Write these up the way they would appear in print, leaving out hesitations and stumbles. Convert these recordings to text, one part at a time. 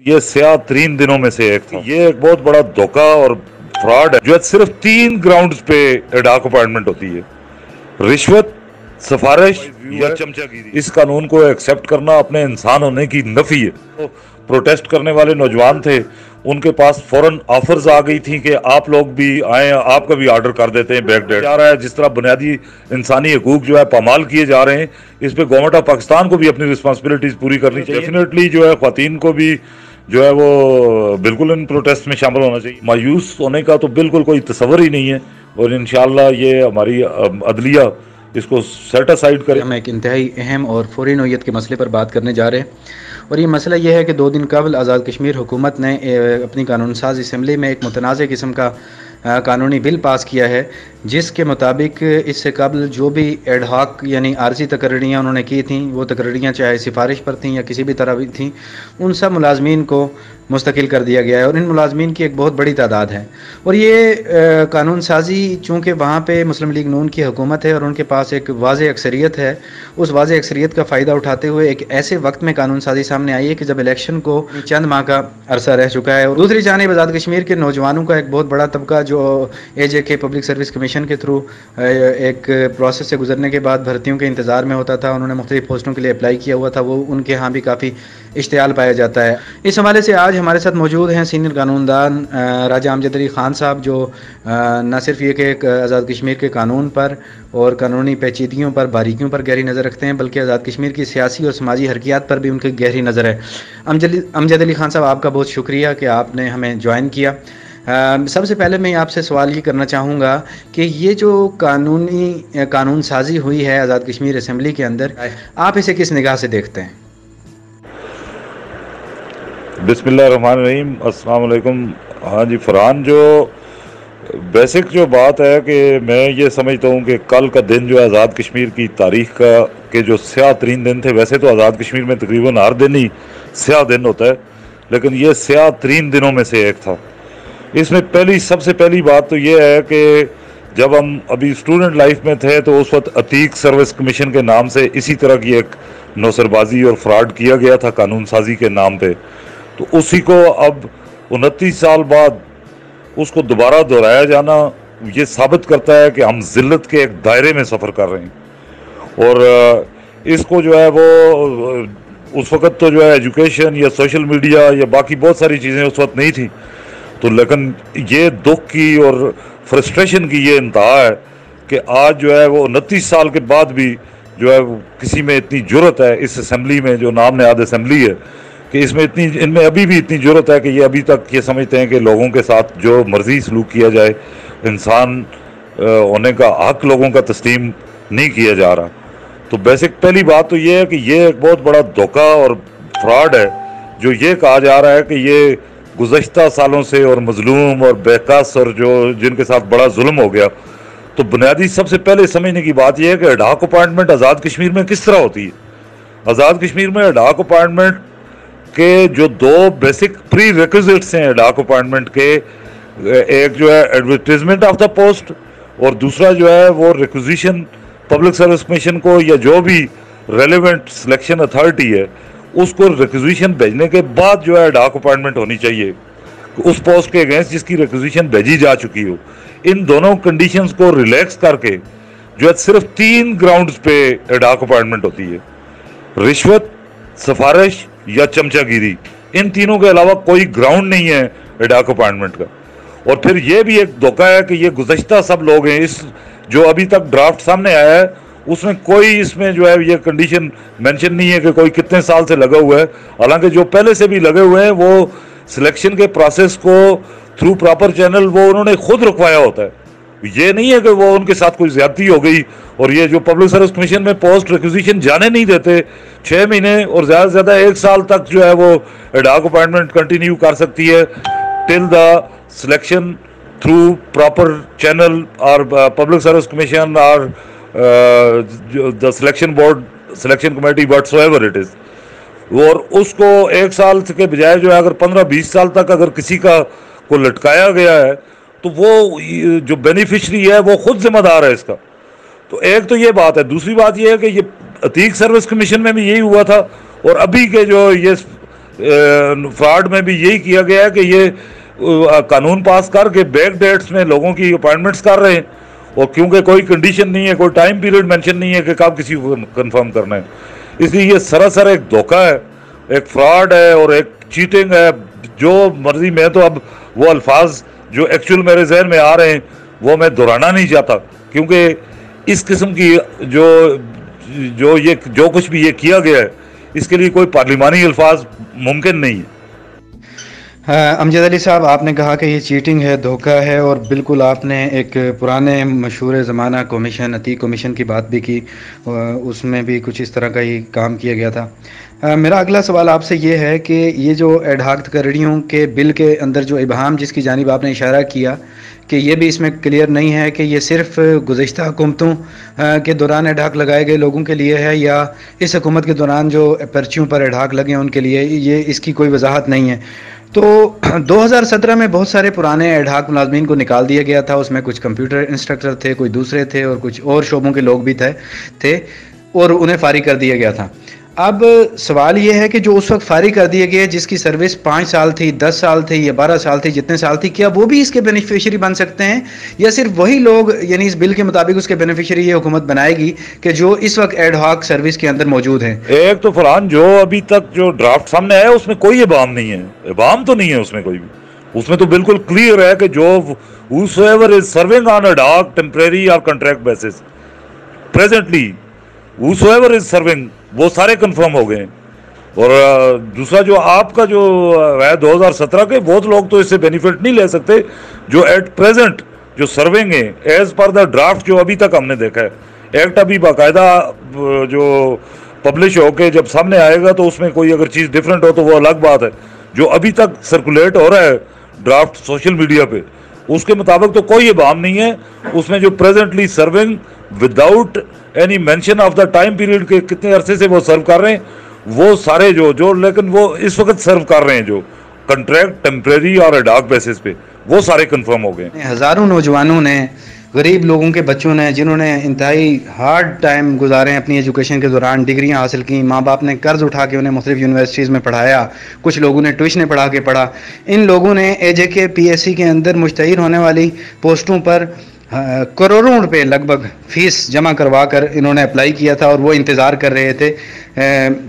یہ سیاہ ترین دنوں میں سے ایک تھا۔ یہ ایک بہت بڑا دھوکہ اور فراڈ ہے جو صرف 3 گراؤنڈز پہ ایڈاک اپائنٹمنٹ ہوتی ہے: رشوت، سفارش یا چمچہ گیری۔ اس قانون کو ایکسیپٹ کرنا اپنے انسان ہونے کی نفی ہے۔ پروٹیسٹ کرنے والے نوجوان تھے، ان کے پاس فوراً آفرز آ گئی تھیں کہ آپ لوگ بھی آئیں، آپ کا بھی آرڈر کر دیتے ہیں بیک ڈیٹ جا رہا ہے۔ جس طرح بنیادی انسانی حقوق جو ہے پامال کیے جا رہے ہیں، اس پہ گورنمنٹ آف پاکستان کو بھی اپنی رسپانسبلٹیز پوری کرنی چاہیے۔ ڈیفینیٹلی جو ہے خواتین کو بھی جو ہے وہ بالکل ان پروٹیسٹ میں شامل ہونا چاہیے۔ مایوس ہونے کا تو بالکل کوئی تصور ہی نہیں ہے، اور انشاءاللہ یہ ہماری عدلیہ اس کو سیٹ اسائڈ کرے۔ ہم ایک انتہائی اہم اور فوری نوعیت کے مسئلے پر بات کرنے جا رہے ہیں، اور یہ مسئلہ یہ ہے کہ 2 دن قبل آزاد کشمیر حکومت نے اپنی قانون ساز اسمبلی میں ایک متنازع قسم کا قانونی بل پاس کیا ہے، جس کے مطابق اس سے قبل جو بھی ایڈ ہاک یعنی عارضی تقرریاں انہوں نے کی تھیں، وہ تقرریاں چاہے سفارش پر تھیں یا کسی بھی طرح بھی تھیں، ان سب ملازمین کو مستقل کر دیا گیا ہے، اور ان ملازمین کی ایک بہت بڑی تعداد ہے۔ اور یہ قانون سازی چونکہ وہاں پہ مسلم لیگ نون کی حکومت ہے اور ان کے پاس ایک واضح اکثریت ہے، اس واضح اکثریت کا فائدہ اٹھاتے ہوئے ایک ایسے وقت میں قانون سازی سامنے آئی ہے کہ جب الیکشن کو چند ماہ کا عرصہ رہ چکا ہے۔ اور دوسری جانب آزاد کشمیر کے نوجوانوں کا ایک بہت بڑا طبقہ جو AJ پبلک سروس کمیشن کے تھرو ایک پروسیس سے گزرنے کے بعد بھرتیوں کے انتظار میں ہوتا تھا، انہوں نے مختلف پوسٹوں کے لیے اپلائی کیا ہوا تھا، وہ ان کے ہاں بھی کافی اشتعال پایا جاتا ہے۔ اس حوالے سے آج ہمارے ساتھ موجود ہیں سینئر قانون دان راجہ امجد علی خان صاحب، جو نہ صرف یہ کہ آزاد کشمیر کے قانون پر اور قانونی پیچیدگیوں پر، باریکیوں پر گہری نظر رکھتے ہیں، بلکہ آزاد کشمیر کی سیاسی اور سماجی حرکیات پر بھی ان کی گہری نظر ہے۔ امجد علی خان صاحب، آپ کا بہت شکریہ کہ آپ نے ہمیں جوائن کیا۔ سب سے پہلے میں آپ سے سوال یہ کرنا چاہوں گا کہ یہ جو قانون سازی ہوئی ہے آزاد کشمیر اسمبلی کے اندر، آپ اسے کس نگاہ سے دیکھتے ہیں؟ بسم اللہ الرحمن الرحیم، السلام علیکم۔ ہاں جی فرحان، جو بیسک جو بات ہے کہ میں یہ سمجھتا ہوں کہ کل کا دن جو ہے آزاد کشمیر کی تاریخ کا کہ جو سیاہ ترین دن تھے، ویسے تو آزاد کشمیر میں تقریباً ہر دن ہی سیاہ دن ہوتا ہے، لیکن یہ سیاہ ترین دنوں میں سے ایک تھا۔ اس میں سب سے پہلی بات تو یہ ہے کہ جب ہم ابھی اسٹوڈنٹ لائف میں تھے تو اس وقت عتیق سروس کمیشن کے نام سے اسی طرح کی ایک نوسر بازی اور فراڈ کیا گیا تھا قانون سازی کے نام پہ، تو اسی کو اب 29 سال بعد اس کو دوبارہ دہرایا جانا یہ ثابت کرتا ہے کہ ہم ذلت کے ایک دائرے میں سفر کر رہے ہیں۔ اور اس کو جو ہے وہ اس وقت تو جو ہے ایجوکیشن یا سوشل میڈیا یا باقی بہت ساری چیزیں اس وقت نہیں تھیں، تو لیکن یہ دکھ کی اور فرسٹریشن کی یہ انتہا ہے کہ آج جو ہے وہ 29 سال کے بعد بھی جو ہے کسی میں اتنی جرت ہے اس اسمبلی میں، جو نام نہاد اسمبلی ہے، کہ ان میں ابھی بھی اتنی جرت ہے کہ یہ ابھی تک یہ سمجھتے ہیں کہ لوگوں کے ساتھ جو مرضی سلوک کیا جائے، انسان ہونے کا حق لوگوں کا تسلیم نہیں کیا جا رہا۔ تو بیسک پہلی بات تو یہ ہے کہ یہ ایک بہت بڑا دھوکہ اور فراڈ ہے جو یہ کہا جا رہا ہے کہ یہ گزشتہ سالوں سے اور مظلوم اور بےکس اور جن کے ساتھ بڑا ظلم ہو گیا۔ تو بنیادی سب سے پہلے سمجھنے کی بات یہ ہے کہ ایڈاک اپائنٹمنٹ آزاد کشمیر میں کس طرح ہوتی ہے۔ آزاد کشمیر میں ایڈاک اپائنٹمنٹ کے جو 2 بیسک پری ریکوزٹس ہیں ایڈاک اپائنٹمنٹ کے، ایک جو ہے ایڈورٹیزمنٹ آف دا پوسٹ، اور دوسرا جو ہے وہ ریکوزیشن پبلک سروس کمیشن کو یا جو بھی ریلیونٹ سلیکشن اتھارٹی ہے اس کو ریکوزیشن بھیجنے کے بعد جو ہے ایڈاک اپائنٹمنٹ ہونی چاہیے اس پوسٹ کے اگینسٹ جس کی ریکوزیشن بھیجی جا چکی ہو۔ ان دونوں کنڈیشنز کو ریلیکس کر کے جو ہے صرف 3 گراؤنڈز پہ ایڈاک اپائنٹمنٹ ہوتی ہے: رشوت، سفارش یا چمچہ گیری۔ ان تینوں کے علاوہ کوئی گراؤنڈ نہیں ہے ایڈاک اپائنٹمنٹ کا۔ اور پھر یہ بھی ایک دھوکہ ہے کہ یہ گزشتہ سب لوگ ہیں، اس جو ابھی تک ڈرافٹ سامنے آیا ہے اس میں کوئی اس میں جو ہے یہ کنڈیشن مینشن نہیں ہے کہ کوئی کتنے سال سے لگا ہوا ہے، حالانکہ جو پہلے سے بھی لگے ہوئے ہیں وہ سلیکشن کے پروسیس کو تھرو پراپر چینل وہ انہوں نے خود رکوایا ہوتا ہے۔ یہ نہیں ہے کہ وہ ان کے ساتھ کوئی زیادتی ہو گئی، اور یہ جو پبلک سروس کمیشن میں پوسٹ ریکوزیشن جانے نہیں دیتے، 6 مہینے اور زیادہ سے زیادہ 1 سال تک جو ہے وہ ایڈاک اپائنٹمنٹ کنٹینیو کر سکتی ہے till the selection through proper channel اور پبلک سروس کمیشن اور the selection board, selection committee, whatsoever it is. اور اس کو 1 سال کے بجائے جو ہے اگر 15-20 سال تک اگر کسی کو لٹکایا گیا ہے تو وہ جو بینیفیشری ہے وہ خود ذمہ دار ہے اس کا۔ تو ایک تو یہ بات ہے۔ دوسری بات یہ ہے کہ یہ عتیق سروس کمیشن میں بھی یہی ہوا تھا، اور ابھی کے جو یہ فراڈ میں بھی یہی کیا گیا ہے کہ یہ قانون پاس کر کے بیک ڈیٹس میں لوگوں کی اپائنٹمنٹس کر رہے ہیں، اور کیونکہ کوئی کنڈیشن نہیں ہے، کوئی ٹائم پیریڈ مینشن نہیں ہے کہ کب کسی کو کنفرم کرنا ہے، اس لیے یہ سراسر ایک دھوکہ ہے، ایک فراڈ ہے اور ایک چیٹنگ ہے۔ جو مرضی، میں تو اب وہ الفاظ جو ایکچوئل میرے ذہن میں آ رہے ہیں وہ میں دہرانا نہیں چاہتا، کیونکہ اس قسم کی جو کچھ بھی یہ کیا گیا ہے اس کے لیے کوئی پارلیمانی الفاظ ممکن نہیں ہے۔ امجد علی صاحب، آپ نے کہا کہ یہ چیٹنگ ہے، دھوکہ ہے، اور بالکل آپ نے ایک پرانے مشہور زمانہ کمیشن، عتیق کمیشن کی بات بھی کی، اس میں بھی کچھ اس طرح کا ہی کام کیا گیا تھا۔ میرا اگلا سوال آپ سے یہ ہے کہ یہ جو ایڈ ہاک تقرریوں کے بل کے اندر جو ابہام جس کی جانب آپ نے اشارہ کیا کہ یہ بھی اس میں کلیئر نہیں ہے کہ یہ صرف گزشتہ حکومتوں کے دوران ایڈ ہاک لگائے گئے لوگوں کے لیے ہے یا اس حکومت کے دوران جو پرچیوں پر ایڈ ہاک لگے ہیں ان کے لیے، یہ اس کی کوئی وضاحت نہیں ہے۔ تو 2017 میں بہت سارے پرانے ایڈ ہاک ملازمین کو نکال دیا گیا تھا، اس میں کچھ کمپیوٹر انسٹرکٹر تھے، کوئی دوسرے تھے، اور کچھ اور شعبوں کے لوگ بھی تھے اور انہیں فارغ کر دیا گیا تھا۔ اب سوال یہ ہے کہ جو اس وقت فارغ کر دیے گئے، جس کی سروس 5 سال تھی، 10 سال تھی یا 12 سال تھی، جتنے سال تھی، کیا وہ بھی اس کے بینیفیشری بن سکتے ہیں، یا صرف وہی لوگ، یعنی اس بل کے مطابق اس کے بینیفیشری یہ حکومت بنائے گی کہ جو اس وقت ایڈ ہاک سروس کے اندر موجود ہیں؟ ایک تو فرحان، جو ابھی تک جو ڈرافٹ سامنے آیا اس میں کوئی ابہام نہیں ہے، ابہام تو نہیں ہے اس میں کوئی بھی، اس میں تو بالکل کلیئر ہے کہ جو whosoever is serving on a hoc, temporary or contract basis presently, whosoever is serving، وہ سارے کنفرم ہو گئے ہیں۔ اور دوسرا جو آپ کا جو ہے 2017 کے، وہ لوگ تو اس سے بینیفٹ نہیں لے سکتے جو ایٹ پریزنٹ جو سرونگ ہیں ایز پر دا ڈرافٹ جو ابھی تک ہم نے دیکھا ہے۔ ایکٹ ابھی باقاعدہ جو پبلش ہو کے جب سامنے آئے گا تو اس میں کوئی اگر چیز ڈفرینٹ ہو تو وہ الگ بات ہے۔ جو ابھی تک سرکولیٹ ہو رہا ہے ڈرافٹ سوشل میڈیا پہ، اس کے مطابق تو کوئی ابہام نہیں ہے۔ اس میں جو presently serving without any mention of the time period کے کتنے عرصے سے وہ سرو کر رہے ہیں، وہ سارے جو لیکن وہ اس وقت سرو کر رہے ہیں جو کنٹریکٹ، ٹیمپریری اور ایڈ ہاک بیسس پہ، وہ سارے کنفرم ہو گئے۔ ہزاروں نوجوانوں نے، غریب لوگوں کے بچوں نے، جنہوں نے انتہائی ہارڈ ٹائم گزارے اپنی ایجوکیشن کے دوران، ڈگریاں حاصل کی، ماں باپ نے قرض اٹھا کے انہیں مختلف یونیورسٹیز میں پڑھایا، کچھ لوگوں نے ٹیوشنیں پڑھا کے پڑھا، ان لوگوں نے اے جے کے پی ایس سی کے اندر مشتہر ہونے والی پوسٹوں پر کروڑوں روپے لگ بھگ فیس جمع کروا کر انہوں نے اپلائی کیا تھا، اور وہ انتظار کر رہے تھے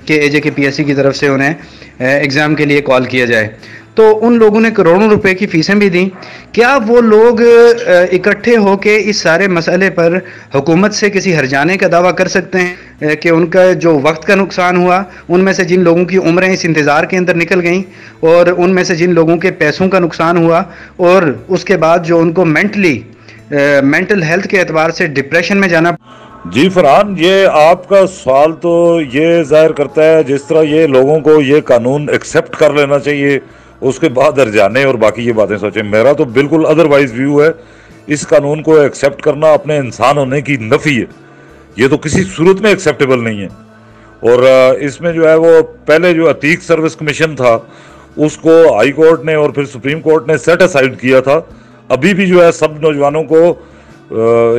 کہ اے جے کے پی ایس سی کی طرف سے انہیں ایگزام کے لیے کال کیا جائے۔ تو ان لوگوں نے کروڑوں روپے کی فیسیں بھی دیں۔ کیا وہ لوگ اکٹھے ہو کے اس سارے مسئلے پر حکومت سے کسی ہرجانے کا دعویٰ کر سکتے ہیں کہ ان کا جو وقت کا نقصان ہوا، ان میں سے جن لوگوں کی عمریں اس انتظار کے اندر نکل گئیں، اور ان میں سے جن لوگوں کے پیسوں کا نقصان ہوا، اور اس کے بعد جو ان کو مینٹل ہیلتھ کے اعتبار سے ڈپریشن میں جانا؟ جی فرحان، یہ آپ کا سوال تو یہ ظاہر کرتا ہے جس طرح یہ لوگوں کو یہ قانون ایکسیپٹ کر لینا چاہیے، اس کے بعد ہرجانے اور باقی یہ باتیں سوچیں۔ میرا تو بالکل ادروائز ویو ہے، اس قانون کو ایکسیپٹ کرنا اپنے انسان ہونے کی نفی ہے، یہ تو کسی صورت میں ایکسیپٹیبل نہیں ہے۔ اور اس میں جو ہے وہ پہلے جو عتیق سروس کمیشن تھا اس کو ہائی کورٹ نے اور پھر سپریم کورٹ نے سیٹ اسائیڈ کیا تھا۔ ابھی بھی جو ہے سب نوجوانوں کو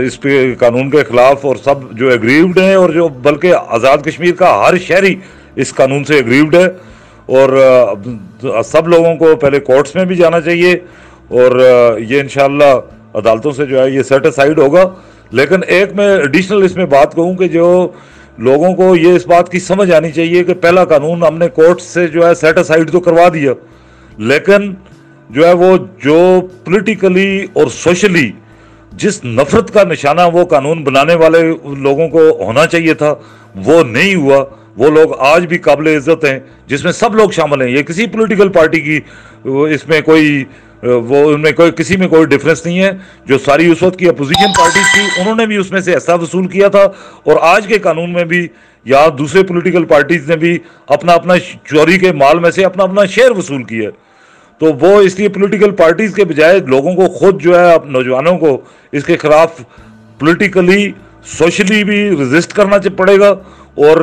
اس پہ قانون کے خلاف، اور سب جو ایگریوڈ ہیں، اور جو بلکہ آزاد کشمیر کا ہر شہری اس قانون سے ایگریوڈ ہے، اور سب لوگوں کو پہلے کورٹس میں بھی جانا چاہیے، اور یہ انشاءاللہ عدالتوں سے جو ہے یہ سیٹ اسائیڈ ہوگا۔ لیکن ایک میں ایڈیشنل اس میں بات کہوں کہ جو لوگوں کو یہ اس بات کی سمجھ آنی چاہیے کہ پہلا قانون ہم نے کورٹ سے جو ہے سیٹ اسائیڈ تو کروا دیا، لیکن جو ہے وہ جو پولیٹیکلی اور سوشلی جس نفرت کا نشانہ وہ قانون بنانے والے لوگوں کو ہونا چاہیے تھا وہ نہیں ہوا۔ وہ لوگ آج بھی قابل عزت ہیں جس میں سب لوگ شامل ہیں، یہ کسی پولیٹیکل پارٹی کی اس میں کوئی ان میں کوئی کسی میں کوئی ڈفرینس نہیں ہے۔ جو ساری اس وقت کی اپوزیشن پارٹیز تھی انہوں نے بھی اس میں سے حصہ وصول کیا تھا، اور آج کے قانون میں بھی یا دوسرے پولیٹیکل پارٹیز نے بھی اپنا چوری کے مال میں سے اپنا شیئر وصول کیا ہے۔ تو وہ اس لیے پولیٹیکل پارٹیز کے بجائے لوگوں کو خود جو ہے نوجوانوں کو اس کے خلاف پولیٹیکلی سوشلی بھی ریزسٹ کرنا پڑے گا، اور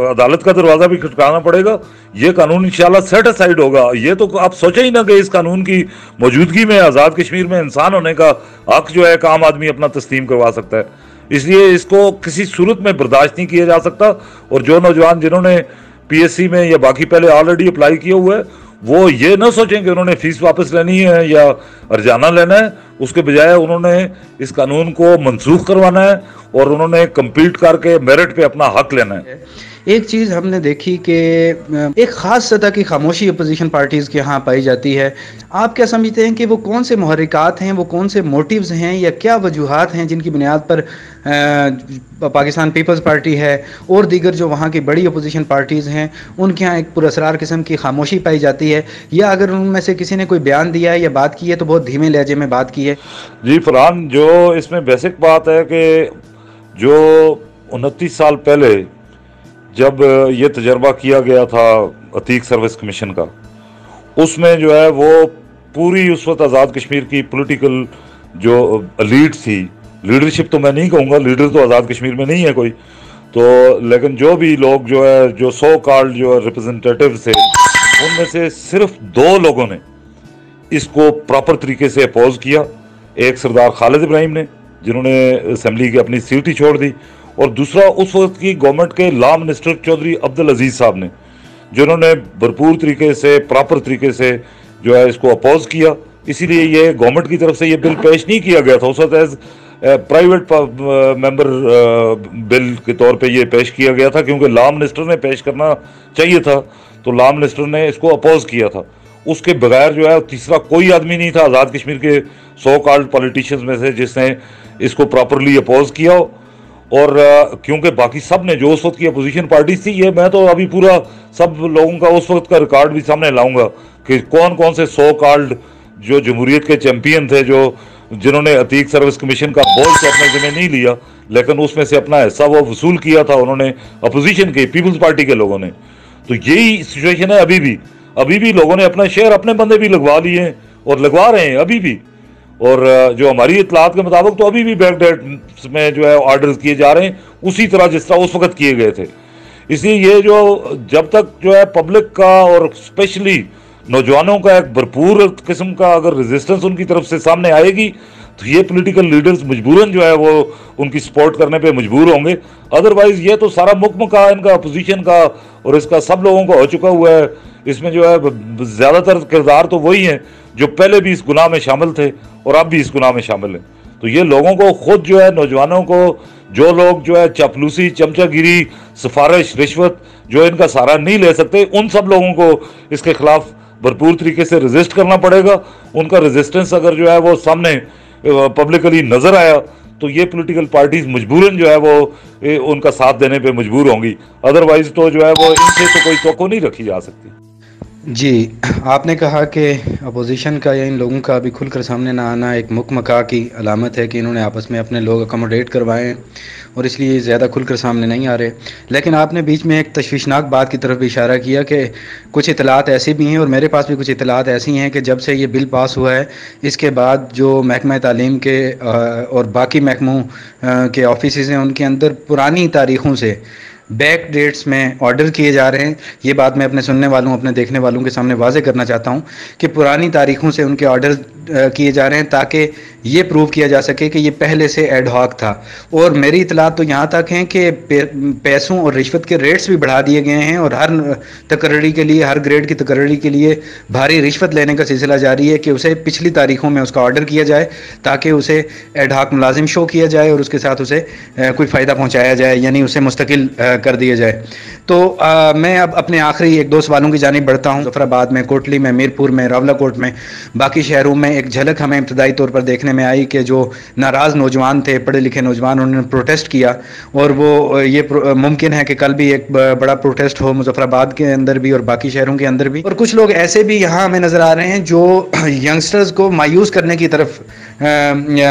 عدالت کا دروازہ بھی کھٹکانا پڑے گا۔ یہ قانون انشاءاللہ سیٹ اسائیڈ ہوگا۔ یہ تو آپ سوچیں ہی نہ کہ اس قانون کی موجودگی میں آزاد کشمیر میں انسان ہونے کا حق جو ہے ایک عام آدمی اپنا تسلیم کروا سکتا ہے۔ اس لیے اس کو کسی صورت میں برداشت نہیں کیا جا سکتا، اور جو نوجوان جنہوں نے PSC میں یا باقی پہلے آلریڈی اپلائی کیا ہوا ہے، وہ یہ نہ سوچیں کہ انہوں نے فیس واپس لینی ہے یا ارجانہ لینا ہے، اس کے بجائے انہوں نے اس قانون کو منسوخ کروانا ہے اور انہوں نے کمپیٹ کر کے میرٹ پہ اپنا حق لینا ہے۔ ایک چیز ہم نے دیکھی کہ ایک خاص سطح کی خاموشی اپوزیشن پارٹیز کے ہاں پائی جاتی ہے۔ آپ کیا سمجھتے ہیں کہ وہ کون سے محرکات ہیں، وہ کون سے موٹیوز ہیں یا کیا وجوہات ہیں جن کی بنیاد پر پاکستان پیپلز پارٹی ہے اور دیگر جو وہاں کی بڑی اپوزیشن پارٹیز ہیں ان کے ہاں ایک پراسرار قسم کی خاموشی پائی جاتی ہے، یا اگر ان میں سے کسی نے کوئی بیان دیا ہے یا بات کی ہے تو بہت دھیمے لہجے میں بات کی ہے؟ جی فرحان، جو اس میں بیسک بات ہے کہ جو 29 سال پہلے جب یہ تجربہ کیا گیا تھا عتیق سروس کمیشن کا، اس میں جو ہے وہ پوری اس وقت آزاد کشمیر کی پولیٹیکل جو لیڈ تھی، لیڈرشپ تو میں نہیں کہوں گا، لیڈر تو آزاد کشمیر میں نہیں ہے کوئی تو، لیکن جو بھی لوگ جو ہے جو سو کالڈ جو ریپرزنٹیٹیو تھے، ان میں سے صرف 2 لوگوں نے اس کو پراپر طریقے سے اپوز کیا۔ ایک سردار خالد ابراہیم نے، جنہوں نے اسمبلی کی اپنی سیٹ ہی چھوڑ دی، اور دوسرا اس وقت کی گورنمنٹ کے لا منسٹر چودھری عبدالعزیز صاحب نے، جنہوں نے بھرپور طریقے سے پراپر طریقے سے جو ہے اس کو اپوز کیا۔ اسی لیے یہ گورنمنٹ کی طرف سے یہ بل پیش نہیں کیا گیا تھا، اس وقت ایز پرائیویٹ ممبر بل کے طور پہ یہ پیش کیا گیا تھا، کیونکہ لا منسٹر نے پیش کرنا چاہیے تھا تو لا منسٹر نے اس کو اپوز کیا تھا۔ اس کے بغیر جو ہے تیسرا کوئی آدمی نہیں تھا آزاد کشمیر کے سو کالڈ پولیٹیشنز میں سے جس نے اس کو پراپرلی اپوز کیا ہو، اور کیونکہ باقی سب نے جو اس وقت کی اپوزیشن پارٹیز تھی، یہ میں تو ابھی پورا سب لوگوں کا اس وقت کا ریکارڈ بھی سامنے لاؤں گا کہ کون کون سے سو کالڈ جو جمہوریت کے چیمپئن تھے، جنہوں نے عتیق سروس کمیشن کا بوجھ تو اپنے ذمہ نہیں لیا، لیکن اس میں سے اپنا حصہ وہ وصول کیا تھا انہوں نے، اپوزیشن کے پیپلز پارٹی کے لوگوں نے۔ تو یہی سچویشن ہے ابھی بھی لوگوں نے اپنا شیئر اپنے بندے بھی لگوا لیے ہیں اور لگوا رہے ہیں ابھی بھی، اور جو ہماری اطلاعات کے مطابق تو ابھی بھی بیک ڈیٹ میں جو ہے آرڈرز کیے جا رہے ہیں اسی طرح جس طرح اس وقت کیے گئے تھے۔ اس لیے یہ جو جب تک جو ہے پبلک کا اور اسپیشلی نوجوانوں کا ایک بھرپور قسم کا اگر ریزسٹنس ان کی طرف سے سامنے آئے گی تو یہ پولیٹیکل لیڈرز مجبوراً جو ہے وہ ان کی سپورٹ کرنے پہ مجبور ہوں گے، ادروائز یہ تو سارا مکمکہ ان کا اپوزیشن کا اور اس کا سب لوگوں کو ہو چکا ہوا ہے۔ اس میں جو ہے زیادہ تر کردار تو وہی ہیں جو پہلے بھی اس گناہ میں شامل تھے اور اب بھی اس گناہ میں شامل ہیں۔ تو یہ لوگوں کو خود جو ہے نوجوانوں کو، جو لوگ جو ہے چاپلوسی، چمچہ گیری، سفارش، رشوت جو ان کا سہارا نہیں لے سکتے، ان سب لوگوں کو اس کے خلاف بھرپور طریقے سے ریزسٹ کرنا پڑے گا۔ ان کا ریزسٹنس اگر جو ہے وہ سامنے پبلکلی نظر آیا تو یہ پولیٹیکل پارٹیز مجبوراً جو ہے وہ ان کا ساتھ دینے پہ مجبور ہوں گی، ادروائز تو جو ہے وہ ان سے تو کوئی توقع نہیں رکھی جا سکتی۔ جی، آپ نے کہا کہ اپوزیشن کا یا ان لوگوں کا ابھی کھل کر سامنے نہ آنا ایک مکمکہ کی علامت ہے کہ انہوں نے آپس میں اپنے لوگ اکوموڈیٹ کروائے ہیں اور اس لیے زیادہ کھل کر سامنے نہیں آ رہے۔ لیکن آپ نے بیچ میں ایک تشویشناک بات کی طرف بھی اشارہ کیا کہ کچھ اطلاعات ایسی بھی ہیں، اور میرے پاس بھی کچھ اطلاعات ایسی ہیں کہ جب سے یہ بل پاس ہوا ہے اس کے بعد جو محکمہ تعلیم کے اور باقی محکموں کے آفیسز ہیں ان کے اندر پرانی تاریخوں سے بیک ڈیٹس میں آرڈر کیے جا رہے ہیں۔ یہ بات میں اپنے سننے والوں، اپنے دیکھنے والوں کے سامنے واضح کرنا چاہتا ہوں کہ پرانی تاریخوں سے ان کے آرڈر کیے جا رہے ہیں تاکہ یہ پروو کیا جا سکے کہ یہ پہلے سے ایڈ ہاک تھا۔ اور میری اطلاعات تو یہاں تک ہیں کہ پیسوں اور رشوت کے ریٹس بھی بڑھا دیے گئے ہیں، اور ہر تقرری کے لیے، ہر گریڈ کی تقرری کے لیے بھاری رشوت لینے کا سلسلہ جاری ہے کہ اسے پچھلی تاریخوں میں اس کا آرڈر کیا جائے تاکہ اسے ایڈ ہاک ملازم شو کیا جائے اور اس کے ساتھ اسے کوئی فائدہ پہنچایا جائے، یعنی اسے مستقل کر دیا جائے۔ تو میں اب اپنے آخری 1-2 سوالوں کی جانب بڑھتا ہوں۔ ظفر آباد میں، کوٹلی میں، میرپور میں، راولہ کوٹ میں، باقی شہروں میں ایک جھلک ہمیں ابتدائی طور پر دیکھنے میں آئی کہ جو ناراض نوجوان تھے، پڑھے لکھے نوجوان، انہوں نے پروٹیسٹ کیا، اور وہ یہ ممکن ہے کہ کل بھی ایک بڑا پروٹیسٹ ہو مظفر آباد کے اندر بھی اور باقی شہروں کے اندر بھی۔ اور کچھ لوگ ایسے بھی یہاں ہمیں نظر آ رہے ہیں جو ینگسٹرز کو مایوس کرنے کی طرف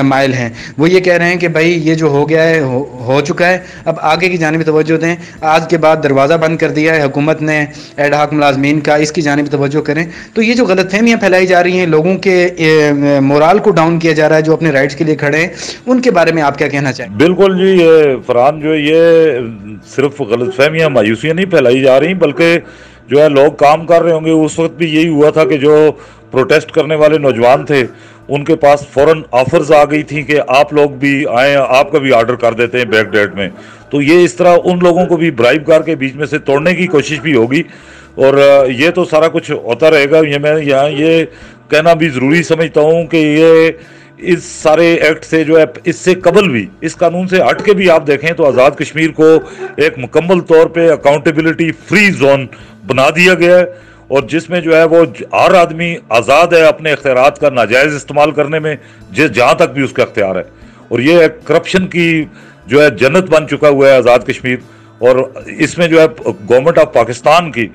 مائل ہیں۔ وہ یہ کہہ رہے ہیں کہ بھائی یہ جو ہو گیا ہے ہو چکا ہے، اب آگے کی جانب توجہ دیں، آج کے بعد دروازہ بند کر دیا ہے حکومت نے ایڈ ہاک ملازمین کا، اس کی جانب توجہ کریں۔ تو یہ جو غلط فہمیاں پھیلائی جا رہی ہیں، لوگوں کے مورال کو ڈاؤن کیا جا رہا ہے جو اپنے رائٹس کے لیے کھڑے ہیں، ان کے بارے میں آپ کیا کہنا چاہیں؟ بالکل جی، یہ فرحان جو یہ صرف غلط فہمیاں، مایوسیاں نہیں پھیلائی جا رہی بلکہ جو ہے لوگ کام کر رہے ہوں گے۔ اس وقت بھی یہی ہوا تھا کہ جو پروٹیسٹ کرنے والے نوجوان تھے ان کے پاس فوراً آفرز آ گئی تھیں کہ آپ لوگ بھی آئیں، آپ کا بھی آرڈر کر دیتے ہیں بیک ڈیٹ میں۔ تو یہ اس طرح ان لوگوں کو بھی برائب کر کے بیچ میں سے توڑنے کی کوشش بھی ہوگی، اور یہ تو سارا کچھ ہوتا رہے گا۔ یہ میں یہاں یہ کہنا بھی ضروری سمجھتا ہوں کہ یہ اس سارے ایکٹ سے جو ہے اس سے قبل بھی، اس قانون سے ہٹ کے بھی آپ دیکھیں تو آزاد کشمیر کو ایک مکمل طور پہ اکاؤنٹیبلٹی فری زون بنا دیا گیا ہے، اور جس میں جو ہے وہ ہر آدمی آزاد ہے اپنے اختیارات کا ناجائز استعمال کرنے میں، جہاں تک بھی اس کا اختیار ہے۔ اور یہ ایک کرپشن کی جو ہے جنت بن چکا ہوا ہے آزاد کشمیر، اور اس میں جو ہے گورنمنٹ آف پاکستان کی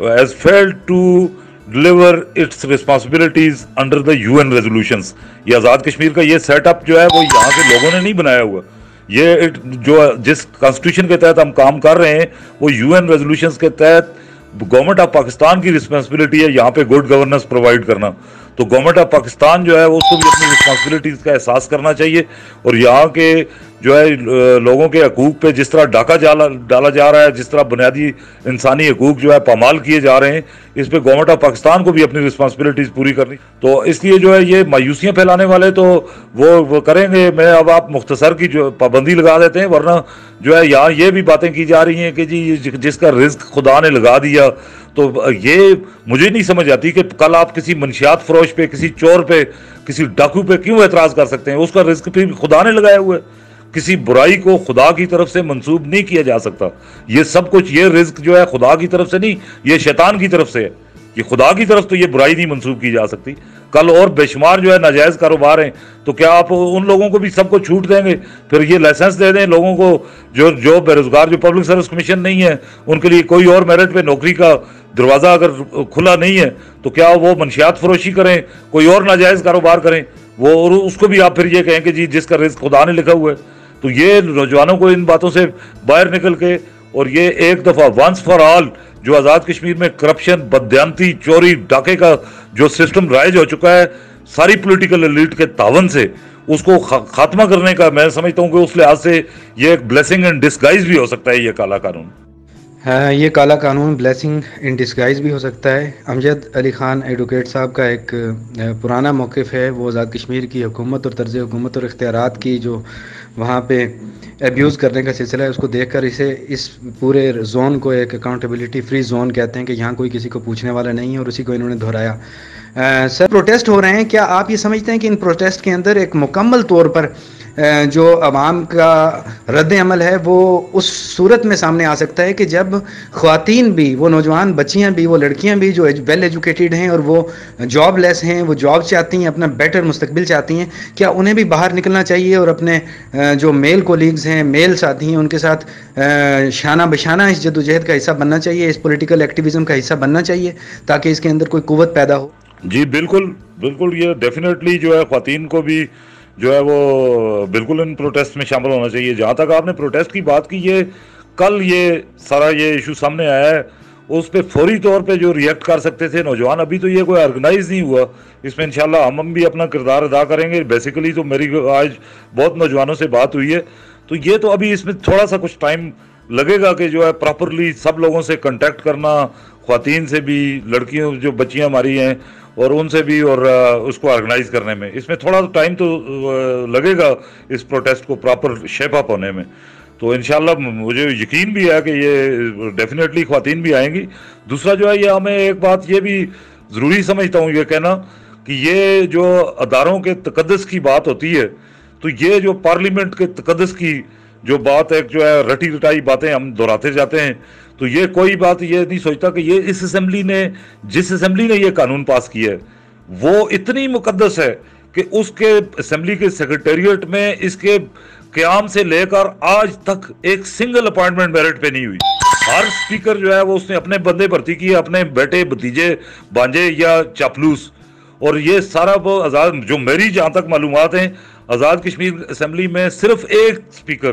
has failed to deliver its responsibilities under the UN resolutions۔ یہ آزاد کشمیر کا یہ سیٹ اپ جو ہے وہ یہاں کے لوگوں نے نہیں بنایا ہوا، یہ جو جس کانسٹیٹیوشن کے تحت ہم کام کر رہے ہیں وہ UN resolutions کے تحت گورنمنٹ آف پاکستان کی رسپانسبلٹی ہے یہاں پہ گڈ گورننس پرووائڈ کرنا۔ تو گورنمنٹ آف پاکستان جو ہے اس کو بھی اپنی رسپانسبلٹیز کا احساس کرنا چاہیے، اور یہاں کے جو ہے لوگوں کے حقوق پہ جس طرح ڈاکہ ڈالا جا رہا ہے، جس طرح بنیادی انسانی حقوق جو ہے پامال کیے جا رہے ہیں، اس پہ گورنمنٹ آف پاکستان کو بھی اپنی رسپانسبلٹیز پوری کرنی۔ تو اس لیے جو ہے یہ مایوسیاں پھیلانے والے تو وہ کریں گے۔ میں اب آپ مختصر کی جو پابندی لگا دیتے ہیں، ورنہ جو ہے یہاں یہ بھی باتیں کی جا رہی ہیں کہ جی جس کا رزق خدا نے لگا دیا، تو یہ مجھے نہیں سمجھ آتی کہ کل آپ کسی منشیات فروش پہ، کسی چور پہ، کسی ڈاکو پہ کیوں اعتراض کر سکتے ہیں؟ اس کا رزق پہ خدا نے لگایا ہوا ہے۔ کسی برائی کو خدا کی طرف سے منسوب نہیں کیا جا سکتا۔ یہ سب کچھ، یہ رزق جو ہے خدا کی طرف سے نہیں، یہ شیطان کی طرف سے ہے۔ یہ خدا کی طرف تو یہ برائی نہیں منسوب کی جا سکتی۔ کل اور بے شمار جو ہے ناجائز کاروبار ہیں، تو کیا آپ ان لوگوں کو بھی سب کو چھوٹ دیں گے؟ پھر یہ لائسنس دے دیں لوگوں کو جو بے روزگار، جو پبلک سروس کمیشن نہیں ہے، ان کے لیے کوئی اور میرٹ پہ نوکری کا دروازہ اگر کھلا نہیں ہے تو کیا وہ منشیات فروشی کریں، کوئی اور ناجائز کاروبار کریں؟ وہ اس کو بھی آپ پھر یہ کہیں کہ جی جس کا رزق خدا نے لکھا ہوا ہے۔ تو یہ نوجوانوں کو ان باتوں سے باہر نکل کے، اور یہ ایک دفعہ ونس فار آل جو آزاد کشمیر میں کرپشن، بددیانتی، چوری، ڈاکے کا جو سسٹم رائج ہو چکا ہے ساری پولیٹیکل ایلیٹ کے تعاون سے، اس کو خاتمہ کرنے کا میں سمجھتا ہوں کہ اس لحاظ سے یہ ایک بلیسنگ ان ڈسگائز بھی ہو سکتا ہے یہ کالا قانون۔ یہ کالا قانون بلیسنگ ان ڈسگائز بھی ہو سکتا ہے۔ امجد علی خان ایڈوکیٹ صاحب کا ایک پرانا موقف ہے، وہ آزاد کشمیر کی حکومت اور طرز حکومت اور اختیارات کی جو وہاں پہ ایبیوز کرنے کا سلسلہ ہے، اس کو دیکھ کر اس پورے زون کو ایک اکاؤنٹیبلٹی فری زون کہتے ہیں کہ یہاں کوئی کسی کو پوچھنے والا نہیں ہے، اور اسی کو انہوں نے دہرایا۔ سر، پروٹیسٹ ہو رہے ہیں، کیا آپ یہ سمجھتے ہیں کہ ان پروٹیسٹ کے اندر ایک مکمل طور پر جو عوام کا رد عمل ہے وہ اس صورت میں سامنے آ سکتا ہے کہ جب خواتین بھی، وہ نوجوان بچیاں بھی، وہ لڑکیاں بھی جو ویل ایجوکیٹڈ ہیں اور وہ جاب لیس ہیں، وہ جاب چاہتی ہیں، اپنا بیٹر مستقبل چاہتی ہیں، کیا انہیں بھی باہر نکلنا چاہیے اور اپنے جو میل کولیگز ہیں، میل ساتھی ہیں، ان کے ساتھ شانہ بشانہ اس جدوجہد کا حصہ بننا چاہیے، اس پولیٹیکل ایکٹیویزم کا حصہ بننا چاہیے تاکہ اس کے اندر کوئی قوت پیدا ہو؟ جی بالکل بالکل، یہ ڈیفینیٹلی جو ہے خواتین کو بھی جو ہے وہ بالکل ان پروٹیسٹ میں شامل ہونا چاہیے۔ جہاں تک آپ نے پروٹیسٹ کی بات کی، یہ کل یہ سارا یہ ایشو سامنے آیا ہے، اس پہ فوری طور پہ جو ریئیکٹ کر سکتے تھے نوجوان، ابھی تو یہ کوئی آرگنائز نہیں ہوا، اس میں انشاءاللہ ہم بھی اپنا کردار ادا کریں گے۔ بیسیکلی تو میری آج بہت نوجوانوں سے بات ہوئی ہے، تو یہ تو ابھی اس میں تھوڑا سا کچھ ٹائم لگے گا کہ جو ہے پراپرلی سب لوگوں سے کنٹیکٹ کرنا، خواتین سے بھی، لڑکیوں جو بچیاں ہماری ہیں اور ان سے بھی، اور اس کو آرگنائز کرنے میں اس میں تھوڑا ٹائم تو لگے گا اس پروٹیسٹ کو پراپر شیپ اپ ہونے میں۔ تو انشاءاللہ مجھے یقین بھی ہے کہ یہ ڈیفینیٹلی خواتین بھی آئیں گی۔ دوسرا جو ہے یہ ہمیں ایک بات یہ بھی ضروری سمجھتا ہوں یہ کہنا کہ یہ جو اداروں کے تقدس کی بات ہوتی ہے، تو یہ جو پارلیمنٹ کے تقدس کی جو بات ہے، جو ہے رٹی رٹائی باتیں ہم دہراتے جاتے ہیں، تو یہ کوئی بات یہ نہیں سوچتا کہ یہ اس اسمبلی نے، جس اسمبلی نے یہ قانون پاس کیا ہے وہ اتنی مقدس ہے کہ اس کے اسمبلی کے سیکریٹریٹ میں اس کے قیام سے لے کر آج تک ایک سنگل اپوائنٹمنٹ میرٹ پہ نہیں ہوئی۔ ہر سپیکر جو ہے وہ اس نے اپنے بندے بھرتی کیے، اپنے بیٹے، بھتیجے، بانجے یا چاپلوس، اور یہ سارا وہ آزاد، جو میری جہاں تک معلومات ہیں، آزاد کشمیر اسمبلی میں صرف ایک سپیکر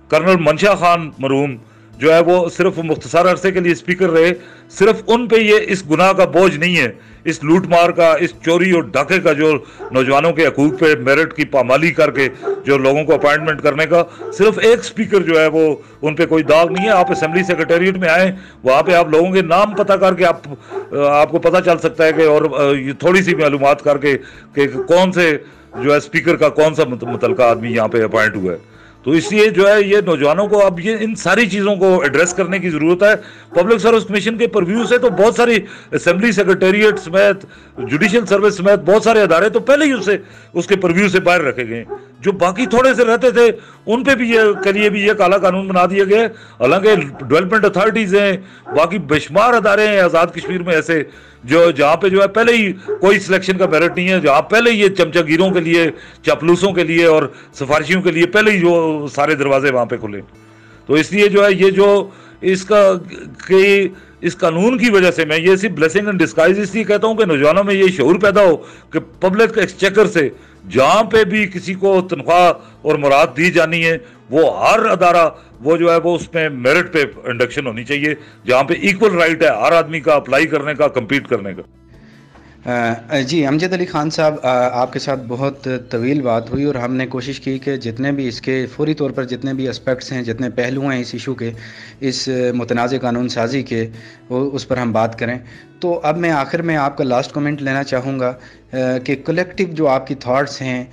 کرنل منشا خان مرحوم جو ہے وہ صرف مختصر عرصے کے لیے اسپیکر رہے، صرف ان پہ یہ اس گناہ کا بوجھ نہیں ہے، اس لوٹ مار کا، اس چوری اور ڈاکے کا، جو نوجوانوں کے حقوق پہ میرٹ کی پامالی کر کے جو لوگوں کو اپائنٹمنٹ کرنے کا، صرف ایک اسپیکر جو ہے وہ ان پہ کوئی داغ نہیں ہے۔ آپ اسمبلی سیکریٹریٹ میں آئیں، وہاں پہ آپ لوگوں کے نام پتہ کر کے آپ کو پتہ چل سکتا ہے کہ، اور تھوڑی سی معلومات کر کے کہ کون سے جو ہے اسپیکر کا کون سا متعلقہ آدمی یہاں پہ اپوائنٹ ہوا ہے۔ تو اس لیے جو ہے یہ نوجوانوں کو اب یہ ان ساری چیزوں کو ایڈریس کرنے کی ضرورت ہے. پبلک سروس کمیشن کے پرویو سے تو بہت ساری اسمبلی سیکریٹریٹ سمیت جوڈیشل سروس سمیت بہت سارے ادارے تو پہلے ہی اس کے پرویو سے باہر رکھے گئے. جو باقی تھوڑے سے رہتے تھے ان پہ بھی کے لیے بھی یہ کالا قانون بنا دیا گیا. حالانکہ ڈیولپمنٹ اتھارٹیز ہیں, باقی بے شمار ادارے ہیں آزاد کشمیر میں ایسے جہاں پہ جو ہے پہلے ہی کوئی سلیکشن کا میرٹ نہیں ہے, جہاں پہلے ہی یہ چمچا گیروں کے لیے, چاپلوسوں کے لیے اور سفارشیوں کے لیے پہلے ہی جو سارے دروازے وہاں پہ کھلے. تو اس لیے جو ہے یہ جو اس قانون کی وجہ سے میں یہ صرف بلیسنگ اینڈ ڈسکائز اس لیے کہتا ہوں کہ نوجوانوں میں یہ شعور پیدا ہو کہ پبلک ایکسچیکر سے جہاں پہ بھی کسی کو تنخواہ اور مراد دی جانی ہے وہ ہر ادارہ وہ جو ہے وہ اس میں میرٹ پہ انڈکشن ہونی چاہیے, جہاں پہ ایکول رائٹ ہے ہر آدمی کا اپلائی کرنے کا, کمپیٹ کرنے کا. جی امجد علی خان صاحب, آپ کے ساتھ بہت طویل بات ہوئی اور ہم نے کوشش کی کہ جتنے بھی اس کے فوری طور پر جتنے بھی اسپیکٹس ہیں, جتنے پہلو ہیں اس ایشو کے, اس متنازع قانون سازی کے, اس پر ہم بات کریں. تو اب میں آخر میں آپ کا لاسٹ کمنٹ لینا چاہوں گا کہ کلیکٹیو جو آپ کی تھاٹس ہیں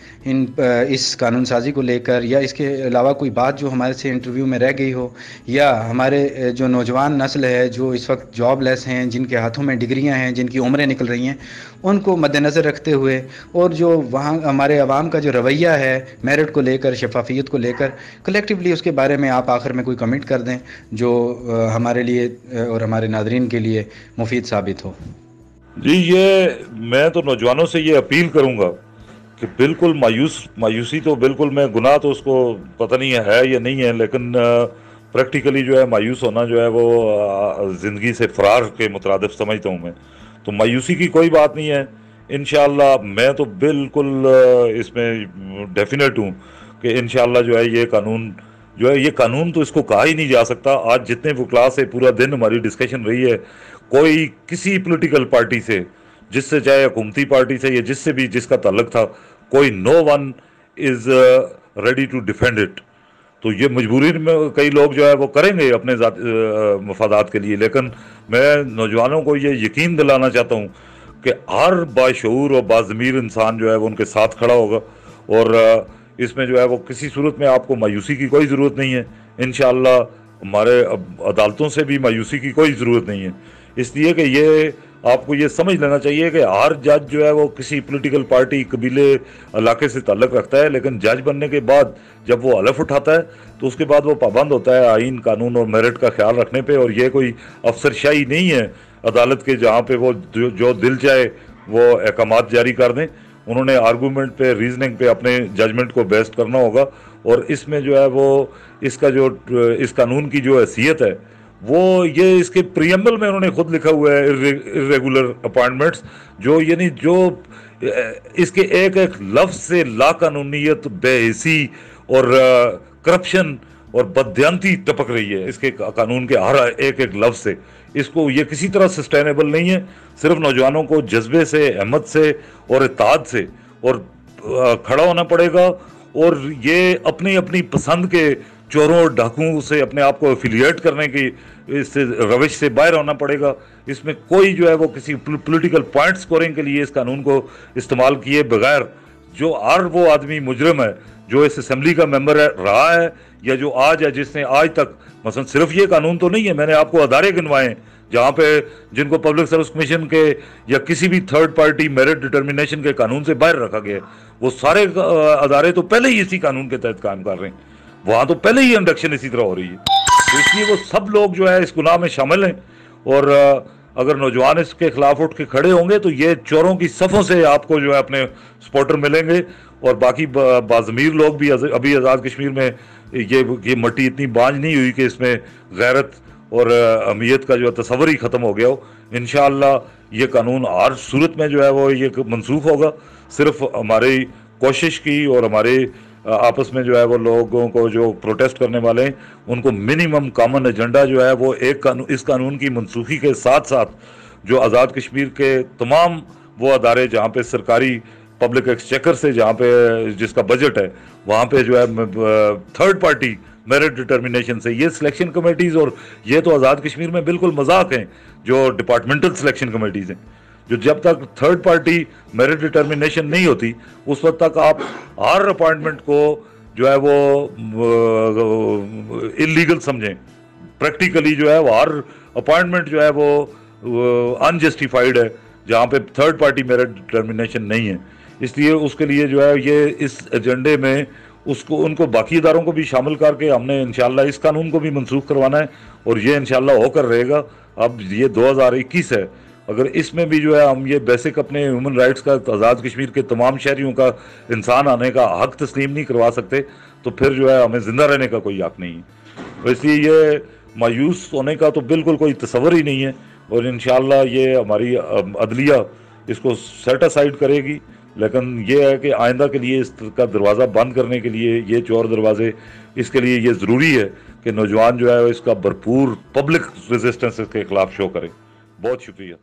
اس قانون سازی کو لے کر, یا اس کے علاوہ کوئی بات جو ہمارے سے انٹرویو میں رہ گئی ہو, یا ہمارے جو نوجوان نسل ہے جو اس وقت جاب لیس ہیں, جن کے ہاتھوں میں ڈگریاں ہیں, جن کی عمریں نکل رہی ہیں, ان کو مد نظر رکھتے ہوئے, اور جو وہاں ہمارے عوام کا جو رویہ ہے میرٹ کو لے کر, شفافیت کو لے کر, کلیکٹیولی اس کے بارے میں آپ آخر میں کوئی کمنٹ کر دیں جو ہمارے لیے اور ہمارے ناظرین کے لیے مفید ثابت ہو. جی میں تو نوجوانوں سے یہ اپیل کروں گا کہ بالکل مایوسی تو بالکل, میں گناہ تو اس کو پتہ نہیں ہے یا نہیں ہے, لیکن پریکٹیکلی جو ہے مایوس ہونا جو ہے وہ زندگی سے فرار کے مترادف سمجھتا ہوں میں. تو مایوسی کی کوئی بات نہیں ہے. انشاءاللہ میں تو بالکل اس میں ڈیفینیٹ ہوں کہ انشاءاللہ جو ہے یہ قانون تو اس کو کہا ہی نہیں جا سکتا. آج جتنے وکلاء سے پورا دن ہماری ڈسکشن رہی ہے, کوئی کسی پولیٹیکل پارٹی سے, جس سے چاہے حکومتی پارٹی سے یا جس سے بھی جس کا تعلق تھا, کوئی no one is ready to defend it. تو یہ مجبوری میں کئی لوگ جو ہے وہ کریں گے اپنے مفادات کے لیے, لیکن میں نوجوانوں کو یہ یقین دلانا چاہتا ہوں کہ ہر باشعور اور باضمیر انسان جو ہے وہ ان کے ساتھ کھڑا ہوگا, اور اس میں جو ہے وہ کسی صورت میں آپ کو مایوسی کی کوئی ضرورت نہیں ہے. انشاءاللہ ہمارے عدالتوں سے بھی مایوسی کی کوئی ضرورت نہیں ہے, اس لیے کہ یہ آپ کو یہ سمجھ لینا چاہیے کہ ہر جج جو ہے وہ کسی پولیٹیکل پارٹی, قبیلے, علاقے سے تعلق رکھتا ہے, لیکن جج بننے کے بعد جب وہ حلف اٹھاتا ہے تو اس کے بعد وہ پابند ہوتا ہے آئین, قانون اور میرٹ کا خیال رکھنے پہ. اور یہ کوئی افسر شاہی نہیں ہے عدالت کے جہاں پہ وہ جو دل چاہے وہ احکامات جاری کر دیں. انہوں نے آرگومنٹ پہ, ریزننگ پہ اپنے ججمنٹ کو بیسڈ کرنا ہوگا. اور اس میں جو ہے وہ اس قانون کی جو حیثیت ہے وہ یہ اس کے پریمبل میں انہوں نے خود لکھا ہوا ہے, ارریگولر اپائنٹمنٹس, جو یعنی جو اس کے ایک ایک لفظ سے لا قانونیت, بے حسی اور کرپشن اور بددیانتی ٹپک رہی ہے اس کے قانون کے ہر ایک ایک لفظ سے. اس کو یہ کسی طرح سسٹینیبل نہیں ہے. صرف نوجوانوں کو جذبے سے, ہمت سے اور اتحاد سے اور کھڑا ہونا پڑے گا, اور یہ اپنی اپنی پسند کے چوروں اور ڈاکوؤں سے اپنے آپ کو افیلیٹ کرنے کی اس روش سے باہر ہونا پڑے گا. اس میں کوئی جو ہے وہ کسی پولیٹیکل پوائنٹ سکورنگ کے لیے اس قانون کو استعمال کیے بغیر, جو ہر وہ آدمی مجرم ہے جو اس اسمبلی کا ممبر رہا ہے یا جو آج ہے, جس نے آج تک, مثلا صرف یہ قانون تو نہیں ہے, میں نے آپ کو ادارے گنوائے ہیں جہاں پہ جن کو پبلک سروس کمیشن کے یا کسی بھی تھرڈ پارٹی میرٹ ڈٹرمنیشن کے قانون سے باہر رکھا گیا ہے. وہ سارے ادارے تو پہلے ہی اسی قانون کے تحت کام کر رہے ہیں, وہاں تو پہلے ہی انڈکشن اسی طرح ہو رہی ہے. تو اس لیے وہ سب لوگ جو ہے اس گناہ میں شامل ہیں, اور اگر نوجوان اس کے خلاف اٹھ کے کھڑے ہوں گے تو یہ چوروں کی صفوں سے آپ کو جو ہے اپنے سپورٹر ملیں گے. اور باقی باضمیر لوگ بھی ابھی آزاد کشمیر میں یہ مٹی اتنی بانج نہیں ہوئی کہ اس میں غیرت اور اہمیت کا جو تصور ہی ختم ہو گیا ہو. انشاءاللہ یہ قانون ہر صورت میں جو ہے وہ یہ منسوخ ہوگا. صرف ہماری کوشش کی اور ہمارے آپس میں جو ہے وہ لوگوں کو جو پروٹیسٹ کرنے والے ہیں ان کو منیمم کامن ایجنڈا جو ہے وہ اس قانون کی منسوخی کے ساتھ ساتھ جو آزاد کشمیر کے تمام وہ ادارے جہاں پہ سرکاری پبلک ایکسچیکر سے جہاں پہ جس کا بجٹ ہے وہاں پہ جو ہے تھرڈ پارٹی میرٹ ڈٹرمنیشن سے یہ سلیکشن کمیٹیز, اور یہ تو آزاد کشمیر میں بالکل مذاق ہیں جو ڈپارٹمنٹل سلیکشن کمیٹیز ہیں, جو جب تک تھرڈ پارٹی میرٹ ڈٹرمنیشن نہیں ہوتی اس وقت تک آپ ہر اپائنٹمنٹ کو جو ہے وہ انلیگل سمجھیں. پریکٹیکلی جو ہے وہ ہر اپوائنٹمنٹ جو ہے وہ انجسٹیفائڈ ہے جہاں پہ تھرڈ پارٹی میرٹ ڈٹرمنیشن نہیں ہے. اس لیے اس کے لیے جو ہے یہ اس ایجنڈے میں ان کو باقی اداروں کو بھی شامل کر کے ہم نے انشاءاللہ اس قانون کو بھی منسوخ کروانا ہے اور یہ انشاءاللہ ہو کر رہے گا. اب یہ 2021 ہے, اگر اس میں بھی جو ہے ہم یہ بیسک اپنے ہیومن رائٹس کا, آزاد کشمیر کے تمام شہریوں کا انسان آنے کا حق تسلیم نہیں کروا سکتے تو پھر جو ہے ہمیں زندہ رہنے کا کوئی حق نہیں ہے. اس لیے یہ مایوس ہونے کا تو بالکل کوئی تصور ہی نہیں ہے, اور انشاءاللہ یہ ہماری عدلیہ اس کو سیٹ اسائڈ کرے گی. لیکن یہ ہے کہ آئندہ کے لیے اس کا دروازہ بند کرنے کے لیے یہ چور دروازے, اس کے لیے یہ ضروری ہے کہ نوجوان جو ہے اس کا بھرپور پبلک ریزسٹنس کے خلاف شو کرے. بہت شکریہ.